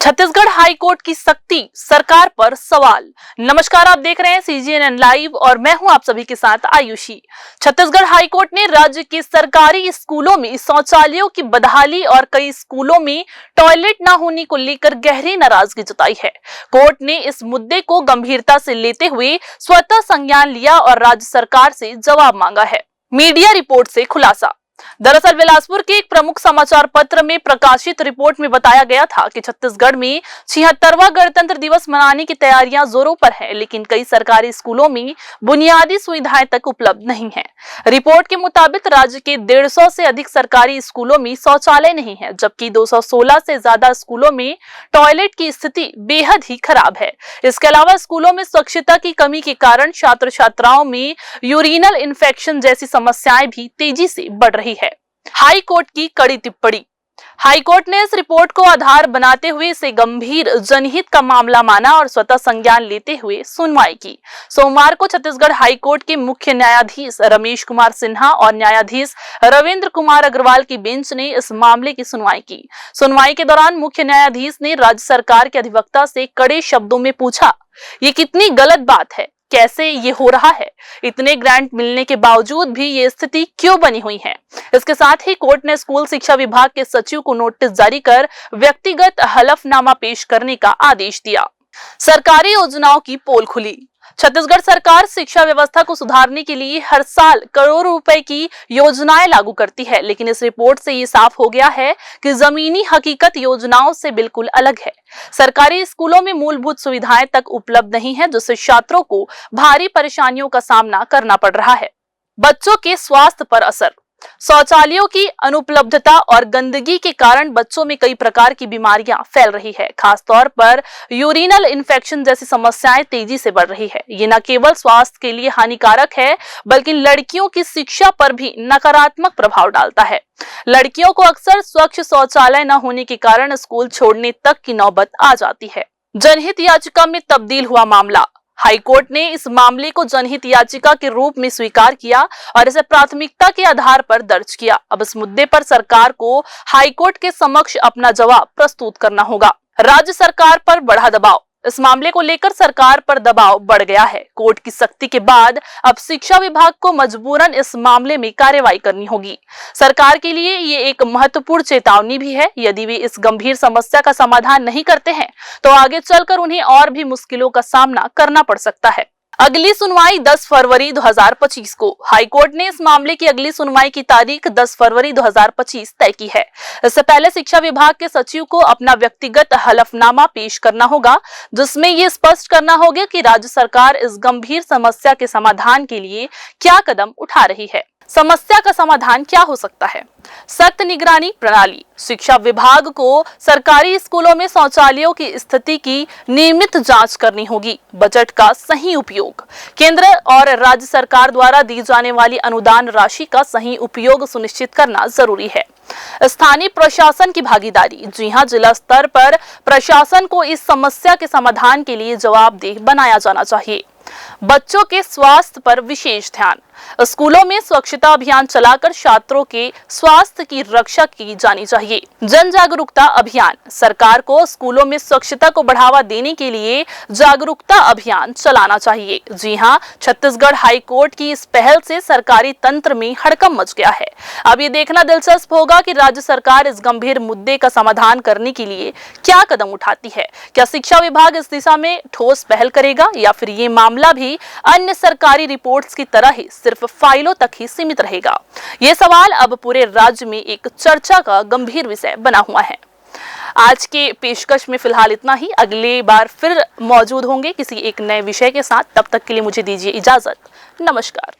Chhattisgarh high court की सख्ती, सरकार पर सवाल। नमस्कार, आप देख रहे हैं CGNN लाइव और मैं हूं आप सभी के साथ आयुषी। छत्तीसगढ़ हाई कोर्ट ने राज्य के सरकारी स्कूलों में शौचालयों की बदहाली और कई स्कूलों में टॉयलेट न होने को लेकर गहरी नाराजगी जताई है। कोर्ट ने इस मुद्दे को गंभीरता से लेते हुए स्वतः संज्ञान लिया और राज्य सरकार से जवाब मांगा है। मीडिया रिपोर्ट से खुलासा। दरअसल बिलासपुर के एक प्रमुख समाचार पत्र में प्रकाशित रिपोर्ट में बताया गया था कि छत्तीसगढ़ में 76वां गणतंत्र दिवस मनाने की तैयारियां जोरों पर है, लेकिन कई सरकारी स्कूलों में बुनियादी सुविधाएं तक उपलब्ध नहीं है। रिपोर्ट के मुताबिक राज्य के 150 से अधिक सरकारी स्कूलों में शौचालय नहीं है, जबकि 216 से ज्यादा स्कूलों में टॉयलेट की स्थिति बेहद ही खराब है। इसके अलावा स्कूलों में स्वच्छता की कमी के कारण छात्र छात्राओं में यूरिनल इन्फेक्शन जैसी समस्याएं भी तेजी से बढ़ रही है। हाई कोर्ट की कड़ी टिप्पणी। हाई कोर्ट ने इस रिपोर्ट को आधार बनाते हुए इसे गंभीर जनहित का मामला माना और स्वतः संज्ञान लेते हुए सुनवाई की। सोमवार को छत्तीसगढ़ हाई कोर्ट के मुख्य न्यायाधीश रमेश कुमार सिन्हा और न्यायाधीश रविंद्र कुमार अग्रवाल की बेंच ने इस मामले की सुनवाई की। सुनवाई के दौरान मुख्य न्यायाधीश ने राज्य सरकार के अधिवक्ता से कड़े शब्दों में पूछा, ये कितनी गलत बात है, कैसे ये हो रहा है? इतने ग्रांट मिलने के बावजूद भी ये स्थिति क्यों बनी हुई है? इसके साथ ही कोर्ट ने स्कूल शिक्षा विभाग के सचिव को नोटिस जारी कर व्यक्तिगत हलफनामा पेश करने का आदेश दिया। सरकारी योजनाओं की पोल खुली। छत्तीसगढ़ सरकार शिक्षा व्यवस्था को सुधारने के लिए हर साल करोड़ों रुपए की योजनाएं लागू करती है, लेकिन इस रिपोर्ट से ये साफ हो गया है कि जमीनी हकीकत योजनाओं से बिल्कुल अलग है। सरकारी स्कूलों में मूलभूत सुविधाएं तक उपलब्ध नहीं है, जिससे छात्रों को भारी परेशानियों का सामना करना पड़ रहा है। बच्चों के स्वास्थ्य पर असर। शौचालयों की अनुपलब्धता और गंदगी के कारण बच्चों में कई प्रकार की बीमारियां फैल रही है। खासतौर पर यूरिनल इन्फेक्शन जैसी समस्याएं तेजी से बढ़ रही है। ये न केवल स्वास्थ्य के लिए हानिकारक है, बल्कि लड़कियों की शिक्षा पर भी नकारात्मक प्रभाव डालता है। लड़कियों को अक्सर स्वच्छ शौचालय न होने के कारण स्कूल छोड़ने तक की नौबत आ जाती है। जनहित याचिका में तब्दील हुआ मामला। हाईकोर्ट ने इस मामले को जनहित याचिका के रूप में स्वीकार किया और इसे प्राथमिकता के आधार पर दर्ज किया। अब इस मुद्दे पर सरकार को हाईकोर्ट के समक्ष अपना जवाब प्रस्तुत करना होगा। राज्य सरकार पर बढ़ा दबाव। इस मामले को लेकर सरकार पर दबाव बढ़ गया है। कोर्ट की सख्ती के बाद अब शिक्षा विभाग को मजबूरन इस मामले में कार्रवाई करनी होगी। सरकार के लिए ये एक महत्वपूर्ण चेतावनी भी है। यदि वे इस गंभीर समस्या का समाधान नहीं करते हैं, तो आगे चलकर उन्हें और भी मुश्किलों का सामना करना पड़ सकता है। अगली सुनवाई 10 फरवरी 2025 को। हाईकोर्ट ने इस मामले की अगली सुनवाई की तारीख 10 फरवरी 2025 तय की है। इससे पहले शिक्षा विभाग के सचिव को अपना व्यक्तिगत हलफनामा पेश करना होगा, जिसमें ये स्पष्ट करना होगा कि राज्य सरकार इस गंभीर समस्या के समाधान के लिए क्या कदम उठा रही है। समस्या का समाधान क्या हो सकता है? सख्त निगरानी प्रणाली। शिक्षा विभाग को सरकारी स्कूलों में शौचालयों की स्थिति की नियमित जांच करनी होगी। बजट का सही उपयोग। केंद्र और राज्य सरकार द्वारा दी जाने वाली अनुदान राशि का सही उपयोग सुनिश्चित करना जरूरी है। स्थानीय प्रशासन की भागीदारी। जी हां, जिला स्तर पर प्रशासन को इस समस्या के समाधान के लिए जवाबदेह बनाया जाना चाहिए। बच्चों के स्वास्थ्य पर विशेष ध्यान। स्कूलों में स्वच्छता अभियान चलाकर छात्रों के स्वास्थ्य की रक्षा की जानी चाहिए। जन जागरूकता अभियान। सरकार को स्कूलों में स्वच्छता को बढ़ावा देने के लिए जागरूकता अभियान चलाना चाहिए। जी हां, छत्तीसगढ़ हाई कोर्ट की इस पहल से सरकारी तंत्र में हड़कंप मच गया है। अब ये देखना दिलचस्प होगा कि राज्य सरकार इस गंभीर मुद्दे का समाधान करने के लिए क्या कदम उठाती है। क्या शिक्षा विभाग इस दिशा में ठोस पहल करेगा या फिर ये मामला भी अन्य सरकारी रिपोर्ट्स की तरह ही सिर्फ फाइलों तक ही सीमित रहेगा? ये सवाल अब पूरे राज्य में एक चर्चा का गंभीर विषय बना हुआ है। आज के पेशकश में फिलहाल इतना ही। अगली बार फिर मौजूद होंगे किसी एक नए विषय के साथ। तब तक के लिए मुझे दीजिए इजाजत। नमस्कार।